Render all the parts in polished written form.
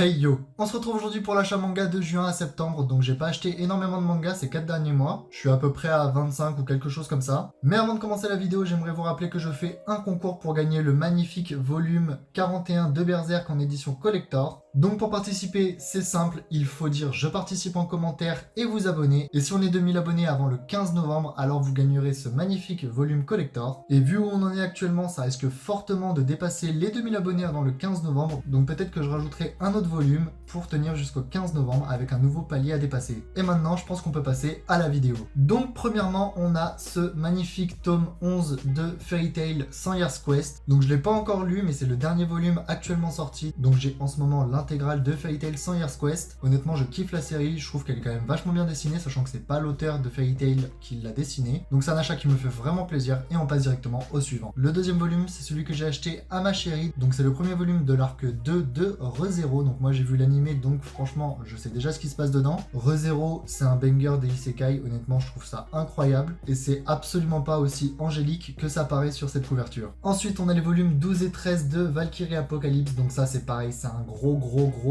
Hey yo! On se retrouve aujourd'hui pour l'achat manga de juin à septembre, donc j'ai pas acheté énormément de mangas ces 4 derniers mois. Je suis à peu près à 25 ou quelque chose comme ça. Mais avant de commencer la vidéo, j'aimerais vous rappeler que je fais un concours pour gagner le magnifique volume 41 de Berserk en édition collector. Donc pour participer, c'est simple, il faut dire je participe en commentaire et vous abonner. Et si on est 2000 abonnés avant le 15 novembre, alors vous gagnerez ce magnifique volume collector. Et vu où on en est actuellement, ça risque fortement de dépasser les 2000 abonnés avant le 15 novembre. Donc peut-être que je rajouterai un autre volume pour tenir jusqu'au 15 novembre avec un nouveau palier à dépasser. Et maintenant, je pense qu'on peut passer à la vidéo. Donc premièrement, on a ce magnifique tome 11 de Fairy Tail 100 Years Quest. Donc je l'ai pas encore lu, mais c'est le dernier volume actuellement sorti. Donc j'ai en ce moment l'intégrale de Fairy Tail 100 Years Quest. Honnêtement, je kiffe la série, je trouve qu'elle est quand même vachement bien dessinée, sachant que c'est pas l'auteur de Fairy Tail qui l'a dessinée. Donc c'est un achat qui me fait vraiment plaisir et on passe directement au suivant. Le deuxième volume, c'est celui que j'ai acheté à ma chérie. Donc c'est le premier volume de l'arc 2 de ReZero. Donc moi j'ai vu l'animé, donc franchement je sais déjà ce qui se passe dedans. ReZero, c'est un banger des isekai, honnêtement je trouve ça incroyable et c'est absolument pas aussi angélique que ça paraît sur cette couverture. Ensuite on a les volumes 12 et 13 de Valkyrie Apocalypse. Donc ça c'est pareil, c'est un gros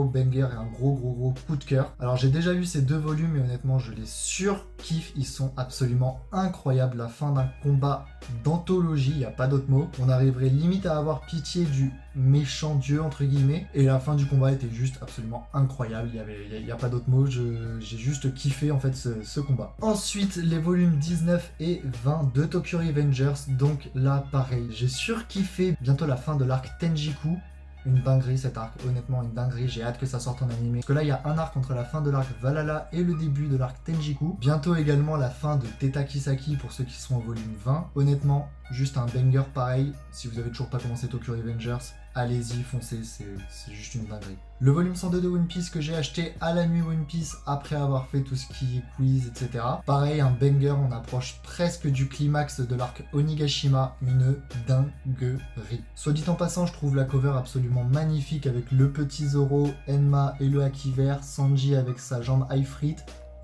banger et un gros coup de cœur. Alors j'ai déjà lu ces deux volumes et honnêtement je les surkiffe, ils sont absolument incroyables. La fin d'un combat d'anthologie, il n'y a pas d'autre mot. On arriverait limite à avoir pitié du méchant dieu entre guillemets, et la fin du combat était juste absolument incroyable. Il y a pas d'autre mot, j'ai juste kiffé en fait ce combat. Ensuite les volumes 19 et 20 de Tokyo Revengers. Donc là pareil, j'ai surkiffé bientôt la fin de l'arc Tenjiku. Une dinguerie cet arc, honnêtement une dinguerie, j'ai hâte que ça sorte en animé. Parce que là il y a un arc entre la fin de l'arc Valhalla et le début de l'arc Tenjiku. Bientôt également la fin de Teta Kisaki pour ceux qui sont au volume 20. Honnêtement, juste un banger pareil. Si vous avez toujours pas commencé Tokyo Revengers, allez-y, foncez, c'est juste une dinguerie. Le volume 102 de One Piece que j'ai acheté à la nuit One Piece après avoir fait tout ce qui est quiz, etc. Pareil, un banger, on approche presque du climax de l'arc Onigashima, une dinguerie. Soit dit en passant, je trouve la cover absolument magnifique avec le petit Zoro, Enma et le haki vert, Sanji avec sa jambe Ifrit,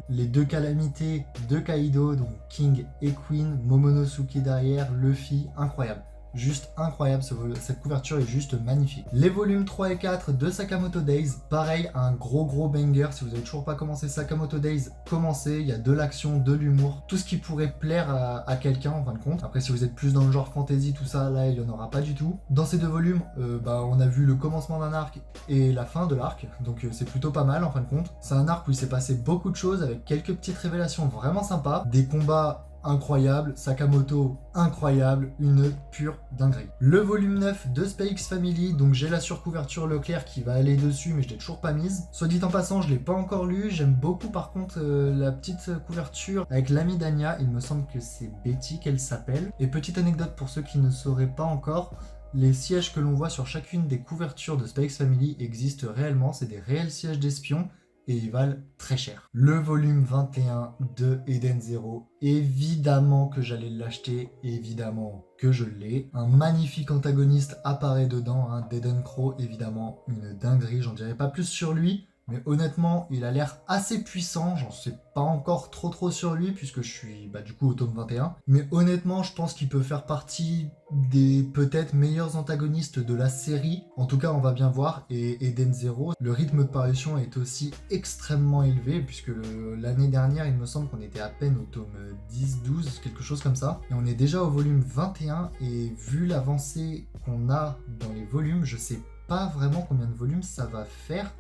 les deux calamités de Kaido, donc King et Queen, Momonosuke derrière, Luffy, incroyable. Juste incroyable, cette couverture est juste magnifique. Les volumes 3 et 4 de Sakamoto Days, pareil, un gros banger. Si vous n'avez toujours pas commencé Sakamoto Days, commencez, il y a de l'action, de l'humour, tout ce qui pourrait plaire à quelqu'un en fin de compte. Après si vous êtes plus dans le genre fantasy, tout ça, là il n'y en aura pas du tout. Dans ces deux volumes, on a vu le commencement d'un arc et la fin de l'arc, donc c'est plutôt pas mal en fin de compte. C'est un arc où il s'est passé beaucoup de choses avec quelques petites révélations vraiment sympas, des combats incroyable, Sakamoto incroyable, une pure dinguerie. Le volume 9 de Spy X Family, donc j'ai la surcouverture Leclerc qui va aller dessus mais je l'ai toujours pas mise. Soit dit en passant, je l'ai pas encore lu, j'aime beaucoup par contre la petite couverture avec l'amie d'Anya, il me semble que c'est Betty qu'elle s'appelle. Et petite anecdote pour ceux qui ne sauraient pas encore, les sièges que l'on voit sur chacune des couvertures de Spy X Family existent réellement, c'est des réels sièges d'espions et ils valent très cher. Le volume 21 de Eden Zero, évidemment que j'allais l'acheter, évidemment que je l'ai. Un magnifique antagoniste apparaît dedans, hein, d'Eden Crow, évidemment, une dinguerie, j'en dirai pas plus sur lui. Mais honnêtement, il a l'air assez puissant, j'en sais pas encore trop sur lui puisque je suis du coup au tome 21. Mais honnêtement, je pense qu'il peut faire partie des peut-être meilleurs antagonistes de la série. En tout cas, on va bien voir. Et Eden Zero, le rythme de parution est aussi extrêmement élevé puisque l'année dernière, il me semble qu'on était à peine au tome 10-12, quelque chose comme ça. Et on est déjà au volume 21 et vu l'avancée qu'on a dans les volumes, je sais pas vraiment combien de volumes ça va faire.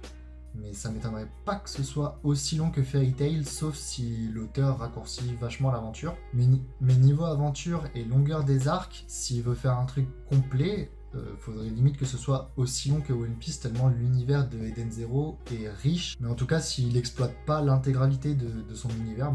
Mais ça m'étonnerait pas que ce soit aussi long que Fairy Tail, sauf si l'auteur raccourcit vachement l'aventure. Mais niveau aventure et longueur des arcs, s'il veut faire un truc complet, faudrait limite que ce soit aussi long que One Piece, tellement l'univers de Eden Zero est riche. Mais en tout cas, s'il exploite pas l'intégralité de son univers,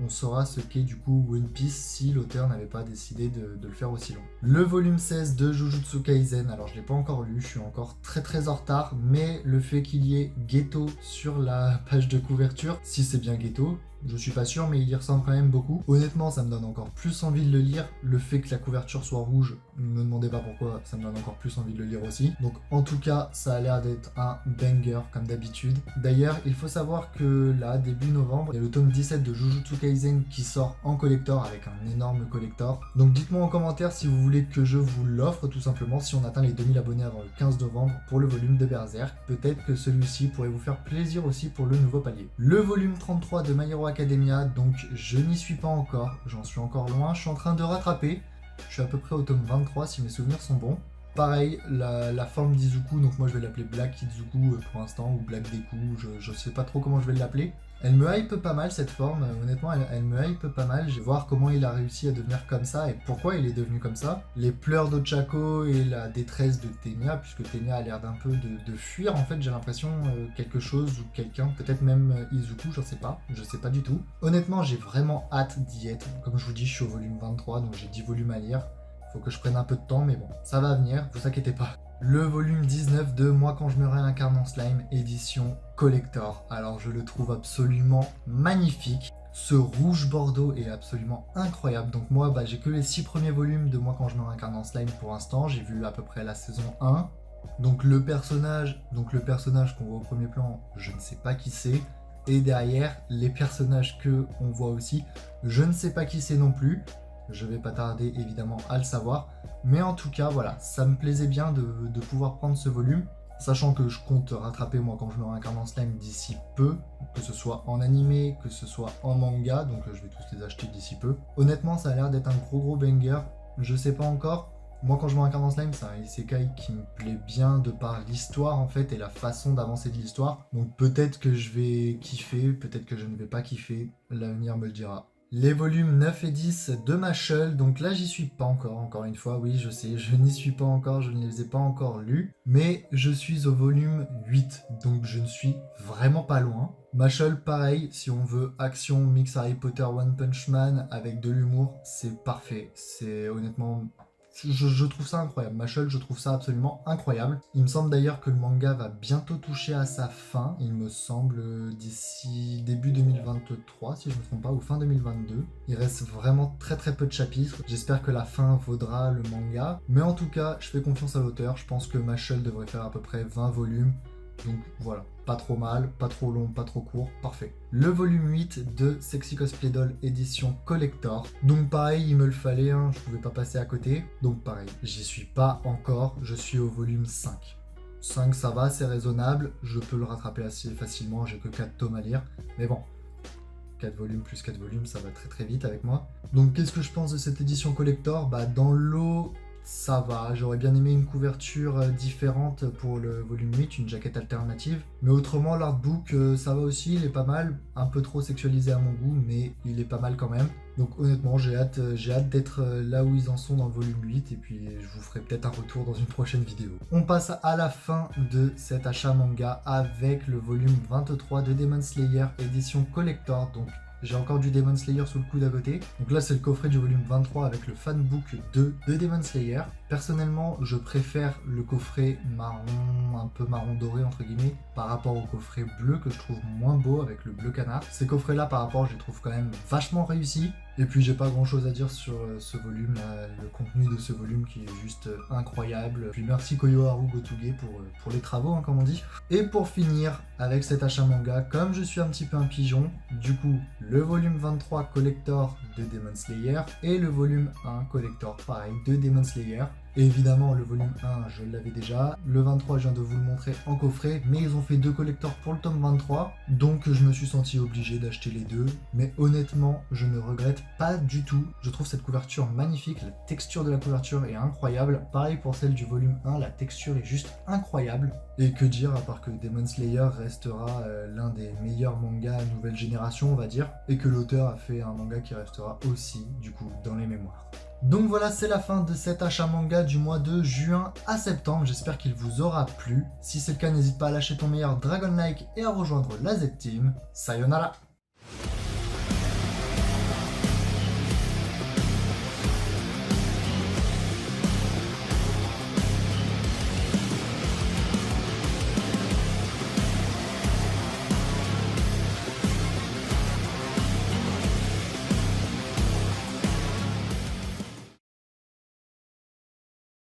on saura ce qu'est du coup One Piece si l'auteur n'avait pas décidé de le faire aussi long. Le volume 16 de Jujutsu Kaisen, alors je l'ai pas encore lu, je suis encore très en retard, mais le fait qu'il y ait Geto sur la page de couverture, si c'est bien Geto, Je suis pas sûr, mais il y ressemble quand même beaucoup. Honnêtement, ça me donne encore plus envie de le lire. Le fait que la couverture soit rouge, ne me demandez pas pourquoi, ça me donne encore plus envie de le lire aussi. Donc en tout cas, ça a l'air d'être un banger comme d'habitude. D'ailleurs, il faut savoir que là, début novembre, il y a le tome 17 de Jujutsu Kaisen qui sort en collector avec un énorme collector. Donc dites-moi en commentaire si vous voulez que je vous l'offre tout simplement si on atteint les 2000 abonnés avant le 15 novembre pour le volume de Berserk. Peut-être que celui-ci pourrait vous faire plaisir aussi pour le nouveau palier. Le volume 33 de My Hero Academia, donc je n'y suis pas encore, j'en suis encore loin, je suis en train de rattraper. Je suis à peu près au tome 23 si mes souvenirs sont bons. Pareil, la forme d'Izuku, donc moi je vais l'appeler Black Izuku pour l'instant, ou Black Deku, je sais pas trop comment je vais l'appeler. Elle me hype pas mal cette forme, honnêtement elle me hype pas mal, je vais voir comment il a réussi à devenir comme ça et pourquoi il est devenu comme ça. Les pleurs d'Ochako et la détresse de Tenya, puisque Tenya a l'air d'un peu de fuir en fait, j'ai l'impression quelque chose ou quelqu'un, peut-être même Izuku, je sais pas du tout. Honnêtement j'ai vraiment hâte d'y être, comme je vous dis je suis au volume 23 donc j'ai 10 volumes à lire. Faut que je prenne un peu de temps, mais bon, ça va venir, vous inquiétez pas. Le volume 19 de Moi quand je me réincarne en slime, édition collector. Alors je le trouve absolument magnifique. Ce rouge bordeaux est absolument incroyable. Donc moi, j'ai que les 6 premiers volumes de Moi quand je me réincarne en slime pour l'instant. J'ai vu à peu près la saison 1. Donc le personnage qu'on voit au premier plan, je ne sais pas qui c'est. Et derrière, les personnages que on voit aussi, je ne sais pas qui c'est non plus. Je vais pas tarder évidemment à le savoir, mais en tout cas voilà, ça me plaisait bien de pouvoir prendre ce volume, sachant que je compte rattraper moi quand je me réincarne en slime d'ici peu, que ce soit en animé, que ce soit en manga, donc je vais tous les acheter d'ici peu. Honnêtement ça a l'air d'être un gros banger, je sais pas encore. Moi quand je me réincarne en slime, c'est un isekai qui me plaît bien de par l'histoire en fait et la façon d'avancer de l'histoire, donc peut-être que je vais kiffer, peut-être que je ne vais pas kiffer, l'avenir me le dira. Les volumes 9 et 10 de Mashle, donc là j'y suis pas encore une fois, oui je sais, je n'y suis pas encore, je ne les ai pas encore lus, mais je suis au volume 8, donc je ne suis vraiment pas loin. Mashle pareil, si on veut action mix Harry Potter One Punch Man avec de l'humour, c'est parfait, c'est honnêtement... Je trouve ça incroyable, Mashle, je trouve ça absolument incroyable. Il me semble d'ailleurs que le manga va bientôt toucher à sa fin, il me semble d'ici début 2023 si je ne me trompe pas, ou fin 2022. Il reste vraiment très peu de chapitres, j'espère que la fin vaudra le manga. Mais en tout cas, je fais confiance à l'auteur, je pense que Mashle devrait faire à peu près 20 volumes. Donc voilà, pas trop mal, pas trop long, pas trop court, parfait. Le volume 8 de Sexy Cosplay Doll édition collector. Donc pareil, il me le fallait, hein, je pouvais pas passer à côté. Donc pareil, j'y suis pas encore, je suis au volume 5. 5 ça va, c'est raisonnable, je peux le rattraper assez facilement, j'ai que 4 tomes à lire. Mais bon, 4 volumes plus 4 volumes, ça va très vite avec moi. Donc qu'est-ce que je pense de cette édition collector? Dans l'eau... ça va, j'aurais bien aimé une couverture différente pour le volume 8, une jaquette alternative. Mais autrement, l'artbook, ça va aussi, il est pas mal. Un peu trop sexualisé à mon goût, mais il est pas mal quand même. Donc honnêtement, j'ai hâte d'être là où ils en sont dans le volume 8. Et puis je vous ferai peut-être un retour dans une prochaine vidéo. On passe à la fin de cet achat manga avec le volume 23 de Demon Slayer, édition collector. Donc j'ai encore du Demon Slayer sous le coude à côté. Donc là, c'est le coffret du volume 23 avec le fanbook 2 de Demon Slayer. Personnellement, je préfère le coffret marron, un peu marron doré entre guillemets, par rapport au coffret bleu que je trouve moins beau avec le bleu canard. Ces coffrets-là, par rapport, je les trouve quand même vachement réussis. Et puis j'ai pas grand chose à dire sur ce volume, là, le contenu de ce volume qui est juste incroyable. Puis merci Koyoharu Gotuge pour les travaux, hein, comme on dit. Et pour finir avec cet achat manga, comme je suis un petit peu un pigeon, du coup le volume 23 collector de Demon Slayer et le volume 1 collector pareil de Demon Slayer. Et évidemment le volume 1 je l'avais déjà, le 23 je viens de vous le montrer en coffret, mais ils ont fait 2 collectors pour le tome 23, donc je me suis senti obligé d'acheter les deux, mais honnêtement je ne regrette pas du tout, je trouve cette couverture magnifique, la texture de la couverture est incroyable, pareil pour celle du volume 1, la texture est juste incroyable, et que dire à part que Demon Slayer restera l'un des meilleurs mangas nouvelle génération on va dire, et que l'auteur a fait un manga qui restera aussi du coup dans les mémoires. Donc voilà, c'est la fin de cet achat manga du mois de juin à septembre, j'espère qu'il vous aura plu. Si c'est le cas, n'hésite pas à lâcher ton meilleur Dragon Like et à rejoindre la Z-Team. Sayonara!